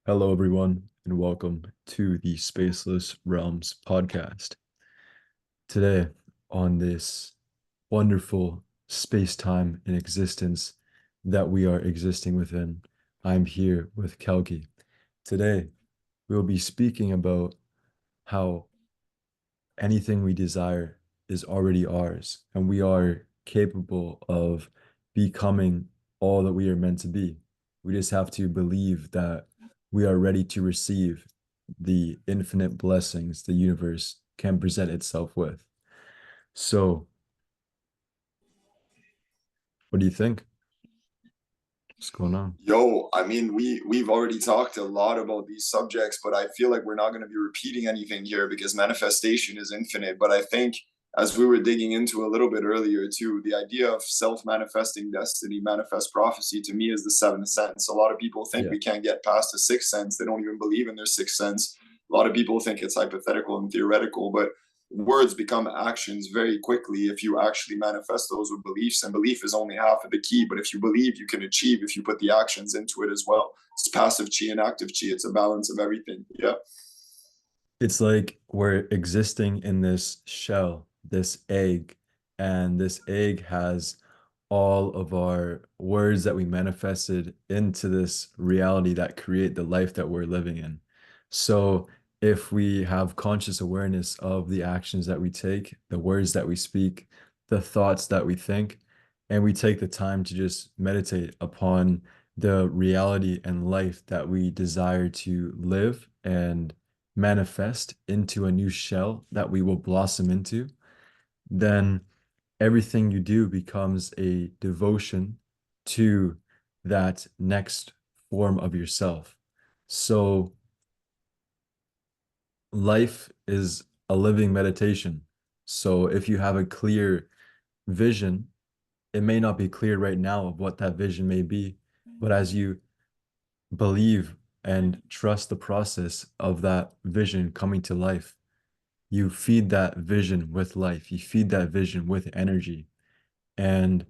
Hello, everyone, and welcome to the Spaceless Realms Podcast. Today, on this wonderful space-time and existence that we are existing within, I'm here with Kalki. Today, we'll be speaking about how anything we desire is already ours, and we are capable of becoming all that we are meant to be. We just have to believe that we are ready to receive the infinite blessings the universe can present itself with. So, what do you think? What's going on? We've already talked a lot about these subjects, but I feel like we're not going to be repeating anything here because manifestation is infinite. But I think as we were digging into a little bit earlier too, the idea of self-manifesting destiny, manifest prophecy to me is the seventh sense. A lot of people think Yeah. we can't get past the sixth sense. They don't even believe in their sixth sense. A lot of people think it's hypothetical and theoretical, but words become actions very quickly if you actually manifest those with beliefs, and belief is only half of the key. But if you believe, you can achieve if you put the actions into it as well. It's passive chi and active chi. It's a balance of everything. Yeah. It's like we're existing in this shell, this egg, and this egg has all of our words that we manifested into this reality that create the life that we're living in. So if we have conscious awareness of the actions that we take, the words that we speak, the thoughts that we think, and we take the time to just meditate upon the reality and life that we desire to live and manifest into a new shell that we will blossom into, then everything you do becomes a devotion to that next form of yourself. So life is a living meditation. So if you have a clear vision, it may not be clear right now of what that vision may be, but as you believe and trust the process of that vision coming to life, you feed that vision with life, you feed that vision with energy. And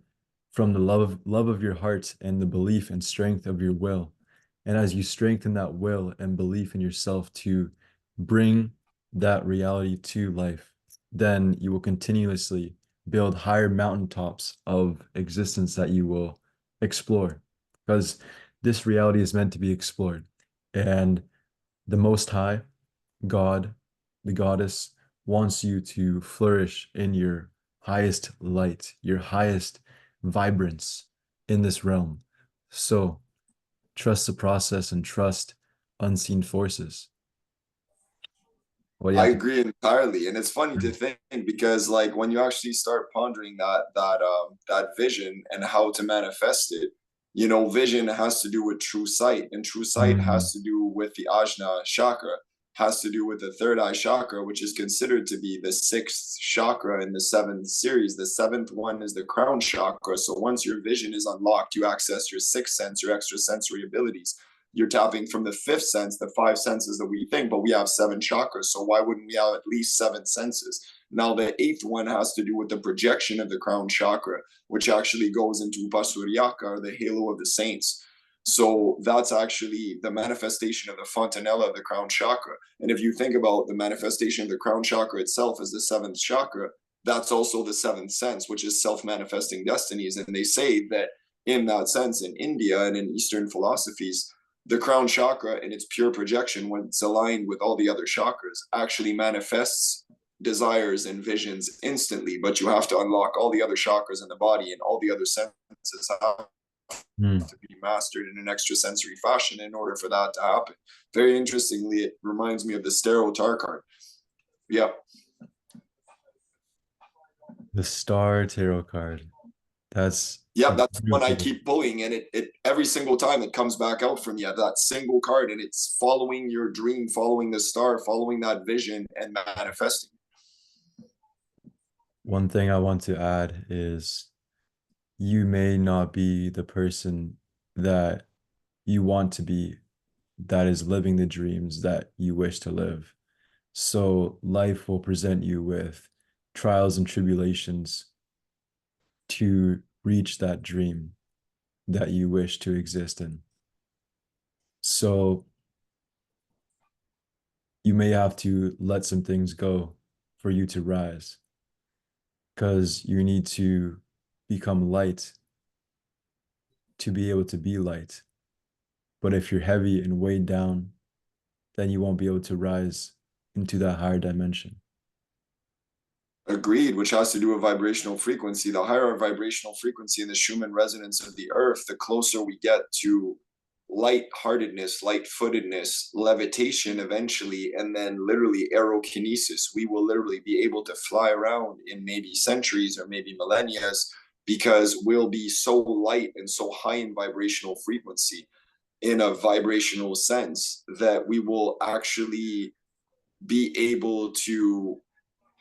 from the love of your heart and the belief and strength of your will, and as you strengthen that will and belief in yourself to bring that reality to life, then you will continuously build higher mountaintops of existence that you will explore, because this reality is meant to be explored. And the Most High, God, the goddess, wants you to flourish in your highest light, your highest vibrance in this realm. So trust the process and trust unseen forces. What do you I have to? agree entirely, and it's funny to think because, like, when you actually start pondering that vision and how to manifest it, vision has to do with true sight, and true sight Mm, has to do with the ajna chakra, has to do with the third eye chakra, which is considered to be the sixth chakra in the seventh series. The seventh one is the crown chakra. So once your vision is unlocked, you access your sixth sense, your extrasensory abilities. You're tapping from the fifth sense, the five senses that we think, but we have seven chakras. So why wouldn't we have at least seven senses? Now, the eighth one has to do with the projection of the crown chakra, which actually goes into Upasuryaka, or the halo of the saints. So that's actually the manifestation of the fontanella of the crown chakra. And if you think about the manifestation of the crown chakra itself as the seventh chakra, that's also the seventh sense, which is self-manifesting destinies. And they say that in that sense, in India and in Eastern philosophies, the crown chakra in its pure projection, when it's aligned with all the other chakras, actually manifests desires and visions instantly. But you have to unlock all the other chakras in the body, and all the other senses have mm. to be mastered in an extrasensory fashion in order for that to happen. Very interestingly, it reminds me of the Stero Tar card. Yep. The Star Tarot card. That's Yeah, a that's one I beautiful. keep pulling, and it every single time it comes back out from you, that single card, and it's following your dream, following the star, following that vision, and manifesting. One thing I want to add is you may not be the person that you want to be, that is living the dreams that you wish to live. So life will present you with trials and tribulations to reach that dream that you wish to exist in. So you may have to let some things go for you to rise, because you need to become light to be able to be light. But if you're heavy and weighed down, then you won't be able to rise into that higher dimension. Agreed, which has to do with vibrational frequency. The higher our vibrational frequency in the Schumann resonance of the earth, the closer we get to light-heartedness, light-footedness, levitation eventually, and then literally aerokinesis. We will literally be able to fly around in maybe centuries or maybe millennia, because we'll be so light and so high in vibrational frequency in a vibrational sense that we will actually be able to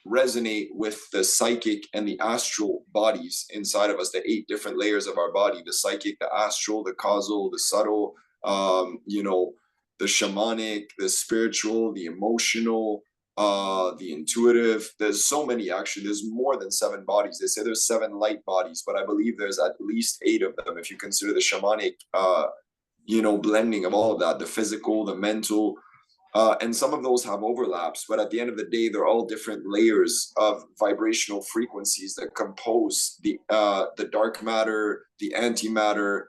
resonate with the psychic and the astral bodies inside of us, the 8 different layers of our body: the psychic, the astral, the causal, the subtle, the shamanic, the spiritual, the emotional, the intuitive. There's so many, actually. There's more than 7 bodies. They say there's 7 light bodies, but I believe there's at least 8 of them if you consider the shamanic blending of all of that: the physical, the mental, and some of those have overlaps, but at the end of the day, they're all different layers of vibrational frequencies that compose the dark matter, the antimatter,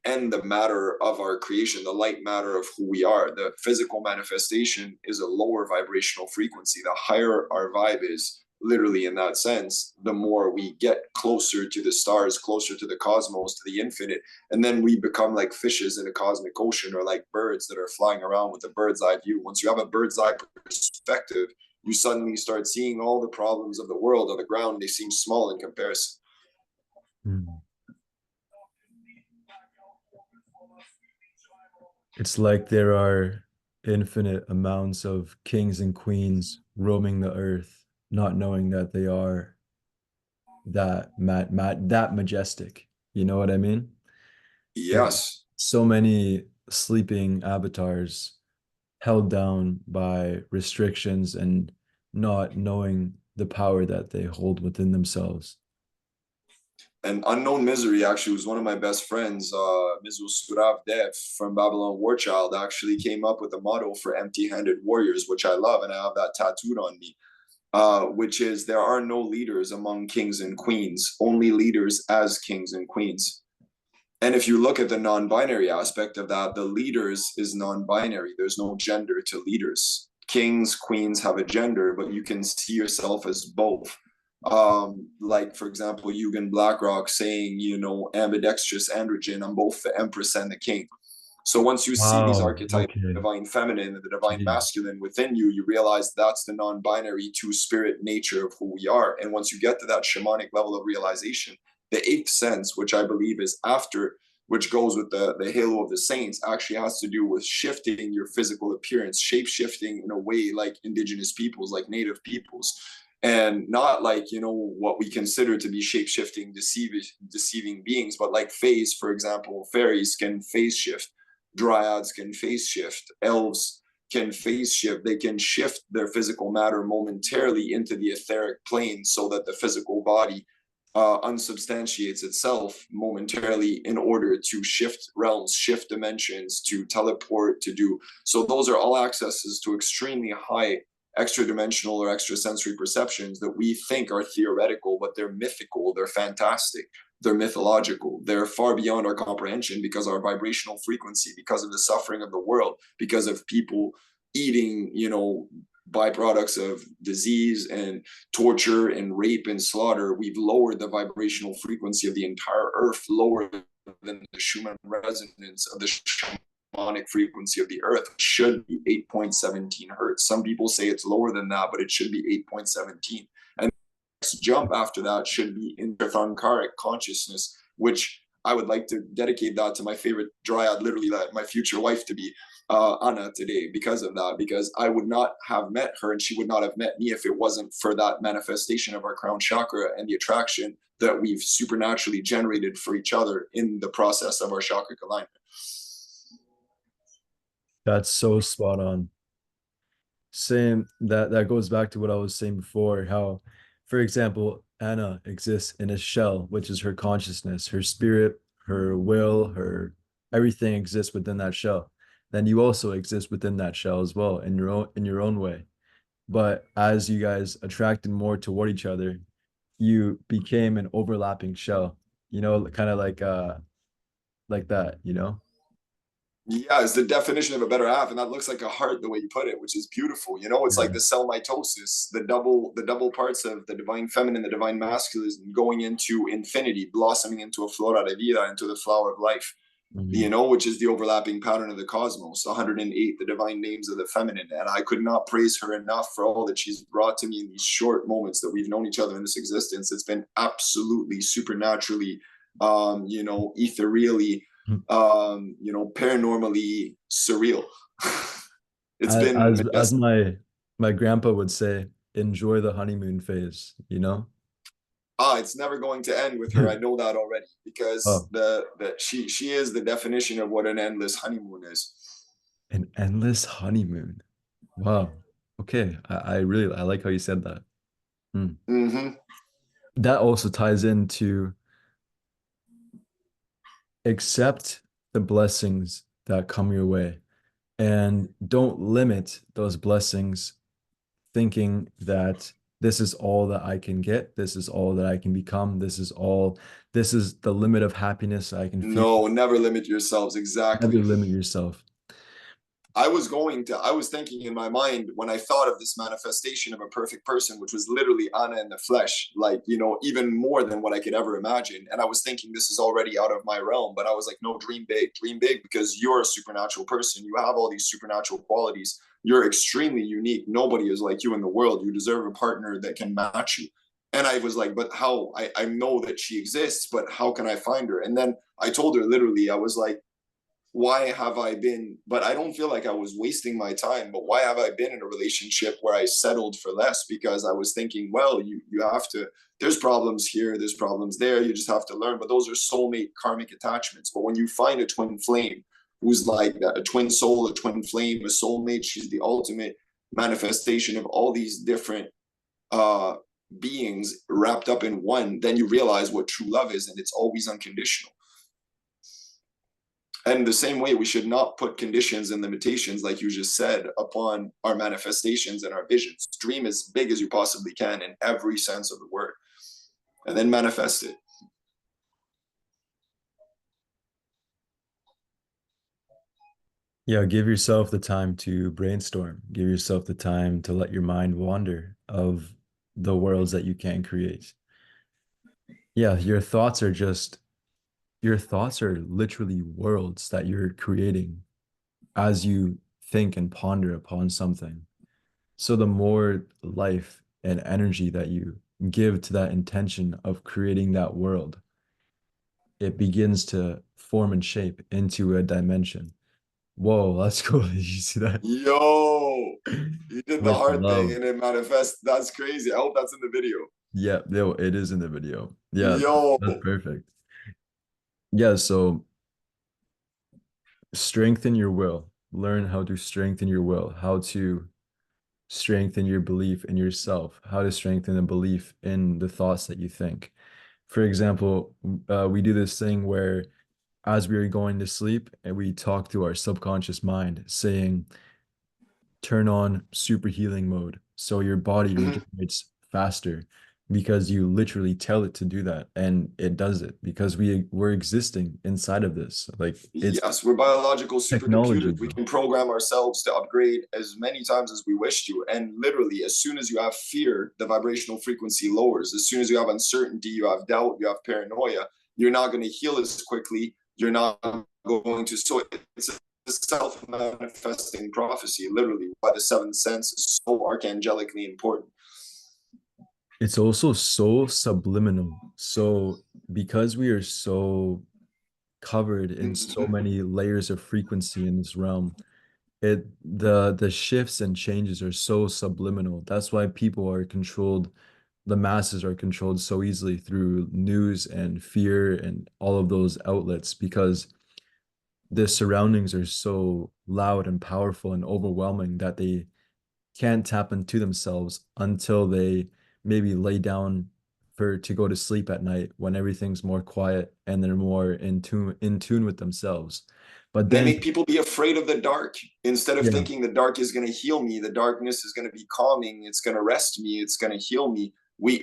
and the matter of our creation, the light matter of who we are. The physical manifestation is a lower vibrational frequency. The higher our vibe is, literally in that sense, the more we get closer to the stars, closer to the cosmos, to the infinite. And then we become like fishes in a cosmic ocean, or like birds that are flying around with a bird's eye view. Once you have a bird's eye perspective, you suddenly start seeing all the problems of the world on the ground. They seem small in comparison. It's like there are infinite amounts of kings and queens roaming the earth, not knowing that they are that majestic. You know what I mean? There's Yes. so many sleeping avatars held down by restrictions and not knowing the power that they hold within themselves. And Unknown Misery actually was one of my best friends. Mizu Surav Dev from Babylon Warchild actually came up with a motto for empty-handed warriors, which I love, and I have that tattooed on me, which is: there are no leaders among kings and queens, only leaders as kings and queens. And if you look at the non-binary aspect of that, the leaders is non-binary. There's no gender to leaders. Kings, queens have a gender, but you can see yourself as both. Like, for example, Eugen Blackrock saying, ambidextrous androgen, I'm both the empress and the king. So once you see these Wow. archetypes, Okay. the divine feminine and the divine Jeez. masculine within you, you realize that's the non-binary two-spirit nature of who we are. And once you get to that shamanic level of realization, the 8th sense, which I believe is after, which goes with the halo of the saints, actually has to do with shifting your physical appearance, shape shifting in a way like indigenous peoples, like native peoples, and not like what we consider to be shape shifting deceiving beings, but like phase. For example, fairies can phase shift, dryads can phase shift, elves can phase shift. They can shift their physical matter momentarily into the etheric plane so that the physical body unsubstantiates itself momentarily in order to shift realms, shift dimensions, to teleport, to do. So those are all accesses to extremely high extra dimensional or extrasensory perceptions that we think are theoretical, but they're mythical, they're fantastic, they're mythological, they're far beyond our comprehension, because our vibrational frequency, because of the suffering of the world, because of people eating byproducts of disease and torture and rape and slaughter, we've lowered the vibrational frequency of the entire earth, lower than the Schumann resonance of the shamanic frequency of the earth, which should be 8.17 hertz. Some people say it's lower than that, but it should be 8.17. And the next jump after that should be interthankaric consciousness, which I would like to dedicate that to my favorite dryad, literally my future wife to be, Anna, today, because of that, because I would not have met her and she would not have met me if it wasn't for that manifestation of our crown chakra and the attraction that we've supernaturally generated for each other in the process of our chakric alignment. That's so spot on. Same, that goes back to what I was saying before, how, for example, Anna exists in a shell, which is her consciousness, her spirit, her will, her everything exists within that shell. then you also exist within that shell as well in your own way. But as you guys attracted more toward each other, you became an overlapping shell, kind of like that, Yeah, it's the definition of a better half, and that looks like a heart the way you put it, which is beautiful. You know, it's like Yeah. the cell mitosis, the double parts of the divine feminine, the divine masculine going into infinity, blossoming into a flora de vida, into the flower of life. Mhm. You know, which is the overlapping pattern of the cosmos, 108, the divine names of the feminine. And I could not praise her enough for all that she's brought to me in these short moments that we've known each other in this existence. It's been absolutely supernaturally, ethereally, paranormally surreal. It's been As majestic. my grandpa would say, enjoy the honeymoon phase, you know? It's never going to end with her. I know that already because Oh, she is the definition of what an endless honeymoon is. an endless honeymoon. Wow. Okay. I like how you said that. Hmm. Mm-hmm. That also ties into accept the blessings that come your way and don't limit those blessings thinking that this is all that I can get, this is all that I can become, this is the limit of happiness I can feel. No, never limit yourselves. Exactly. Never limit yourself. I was thinking in my mind when I thought of this manifestation of a perfect person, which was literally Anna in the flesh, like, even more than what I could ever imagine. And I was thinking this is already out of my realm, but I was like, no, dream big because you're a supernatural person. You have all these supernatural qualities. You're extremely unique. Nobody is like you in the world. You deserve a partner that can match you. And I was like, but how? I know that she exists, but how can I find her? And then I told her literally, I was like, why have I been, but I don't feel like I was wasting my time, but why have I been in a relationship where I settled for less? Because I was thinking, well, you have to, there's problems here, there's problems there, you just have to learn. But those are soulmate karmic attachments. But when you find a twin flame who's like a twin soul, a twin flame, a soulmate, she's the ultimate manifestation of all these different uh beings wrapped up in one, then you realize what true love is, and it's always unconditional. And the same way, we should not put conditions and limitations, like you just said, upon our manifestations and our visions. Dream as big as you possibly can in every sense of the word, and then manifest it. Yeah, give yourself the time to brainstorm. Give yourself the time to let your mind wander of the worlds that you can create. Yeah, your thoughts are literally worlds that you're creating as you think and ponder upon something. So the more life and energy that you give to that intention of creating that world, it begins to form and shape into a dimension. Whoa, that's cool. Did you see that? Yo, you did the With hard thing love. and it manifests. That's crazy. I hope that's in the video. Yeah, no, it is in the video. Yeah, Yo. that's perfect. Yeah, so strengthen your will. Learn how to strengthen your will, how to strengthen your belief in yourself, how to strengthen the belief in the thoughts that you think. For example, we do this thing where as we are going to sleep and we talk to our subconscious mind saying, turn on super healing mode so your body Mhm. regenerates faster because you literally tell it to do that and it does it because we're existing inside of this. Like it's Yes, we're biological technology, supercomputers. We bro. can program ourselves to upgrade as many times as we wish to. And literally, as soon as you have fear, the vibrational frequency lowers. As soon as you have uncertainty, you have doubt, you have paranoia, you're not going to heal as quickly. You're not going to. So it's a self manifesting prophecy, literally, why the seventh sense is so archangelically important. It's also so subliminal. So because we are so covered in so Mhm. many layers of frequency in this realm, the shifts and changes are so subliminal. That's why people are controlled, the masses are controlled so easily through news and fear and all of those outlets because the surroundings are so loud and powerful and overwhelming that they can't tap into themselves until they maybe lay down for to go to sleep at night when everything's more quiet and they're more in tune with themselves. But They then, make people be afraid of the dark instead of yeah. thinking the dark is going to heal me. The darkness is going to be calming. It's going to rest me. It's going to heal me. We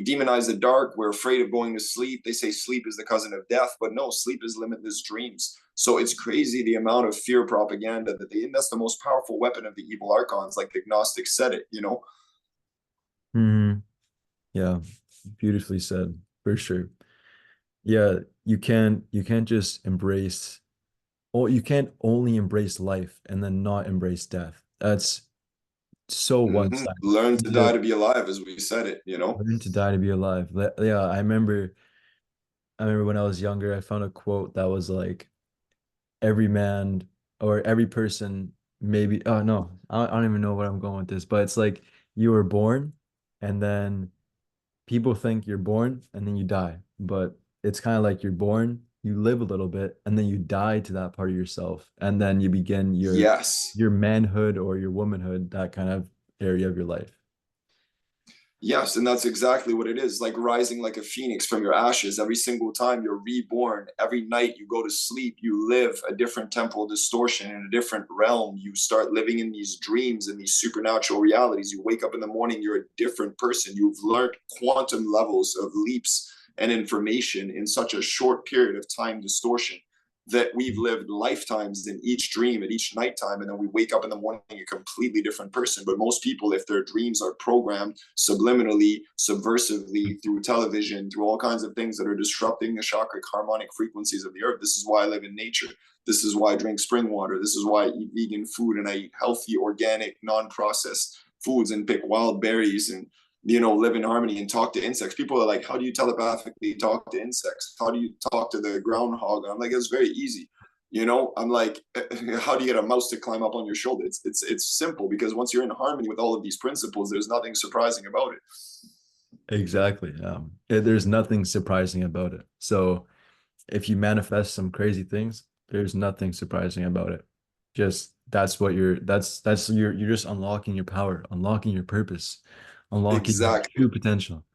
demonize the dark. We're afraid of going to sleep. They say sleep is the cousin of death, but no, sleep is limitless dreams. So it's crazy the amount of fear propaganda that and that's the most powerful weapon of the evil archons, like the Gnostics said it, you know? Mhm. Yeah, beautifully said, for sure. Yeah, you can't just embrace, or you can't only embrace life and then not embrace death. That's so one-sided. Learn to die Either to be alive, as we said it, you know? learn to die to be alive. Yeah, I remember when I was younger, I found a quote that was like, every man or every person, maybe, oh no, I don't even know what I'm going with this, but it's like you were born and then people think you're born and then you die. But it's kind of like you're born, you live a little bit, and then you die to that part of yourself. And then you begin Yes. your manhood or your womanhood, that kind of area of your life. Yes, and that's exactly what it is. Like rising like a phoenix from your ashes. Every single time you're reborn, every night you go to sleep, you live a different temporal distortion in a different realm. You start living in these dreams and these supernatural realities. You wake up in the morning, you're a different person. You've learned quantum levels of leaps and information in such a short period of time distortion that we've lived lifetimes in each dream at each nighttime, and then we wake up in the morning a completely different person. But most people, if their dreams are programmed subliminally, subversively, through television, through all kinds of things that are disrupting the chakric harmonic frequencies of the earth, this is why I live in nature. This is why I drink spring water. This is why I eat vegan food and I eat healthy, organic, non-processed foods and pick wild berries and live in harmony and talk to insects. People are like, how do you telepathically talk to insects? How do you talk to the groundhog? And I'm like, it's very easy. I'm like, how do you get a mouse to climb up on your shoulder? It's simple, because once you're in harmony with all of these principles, there's nothing surprising about it. Exactly. There's nothing surprising about it. So if you manifest some crazy things, there's nothing surprising about it. Just that's what you're just unlocking your power, unlocking your purpose, unlocking your Exactly. true potential.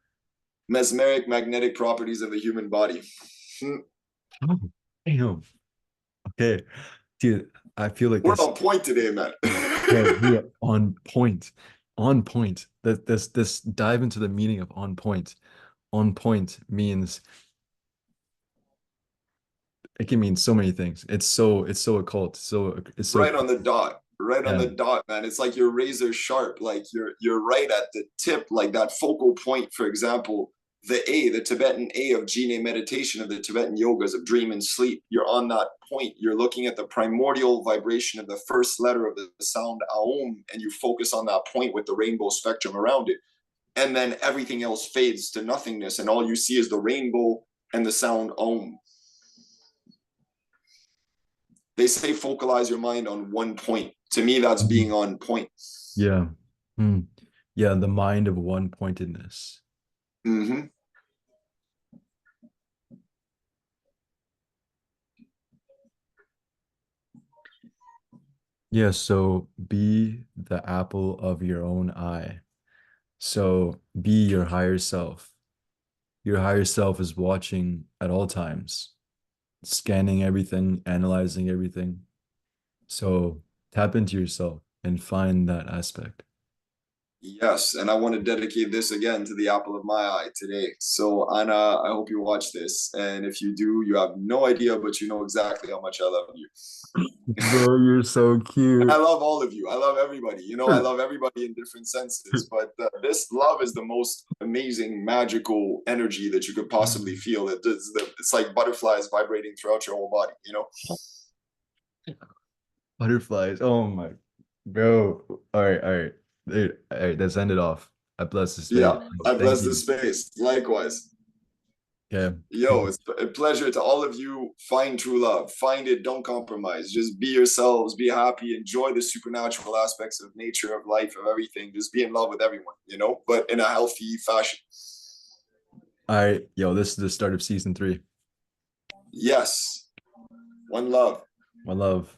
Mesmeric magnetic properties of the human body. Oh, damn. Okay. Dude, I feel like We're this, on point today, man. bro, we are on point. On point. This dive into the meaning of on point. On point means it can mean so many things. It's so occult. It's so Right on the dot. Right on yeah. the dot, man. It's like you're razor sharp. Like you're right at the tip, like that focal point. For example, the Tibetan A of Jine meditation, of the Tibetan yogas of dream and sleep. You're on that point. You're looking at the primordial vibration of the first letter of the sound Aum, and you focus on that point with the rainbow spectrum around it. And then everything else fades to nothingness, and all you see is the rainbow and the sound Om. They say focalize your mind on one point. To me, that's being on point. Yeah. Hmm. Yeah, the mind of one pointedness. Mm-hmm. Yeah, so be the apple of your own eye. So be your higher self. Your higher self is watching at all times, scanning everything, analyzing everything. So tap into yourself and find that aspect. Yes, and I want to dedicate this again to the apple of my eye today. So, Anna, I hope you watch this. And if you do, you have no idea, but you know exactly how much I love you. Bro, you're so I cute. love all of you. I love everybody. I love everybody in different senses. But this love is the most amazing, magical energy that you could possibly feel. It's like butterflies vibrating throughout your whole body, Butterflies. Oh my, bro. All right, all right. Dude, all right, let's end it off. I bless the space. Yeah, I Thank bless the you. space. Likewise. Okay, Yo, cool. it's a pleasure to all of you. Find true love. Find it. Don't compromise. Just be yourselves. Be happy. Enjoy the supernatural aspects of nature, of life, of everything. Just be in love with everyone, but in a healthy fashion. All right, yo, this is the start of season 3. Yes. One love. My love.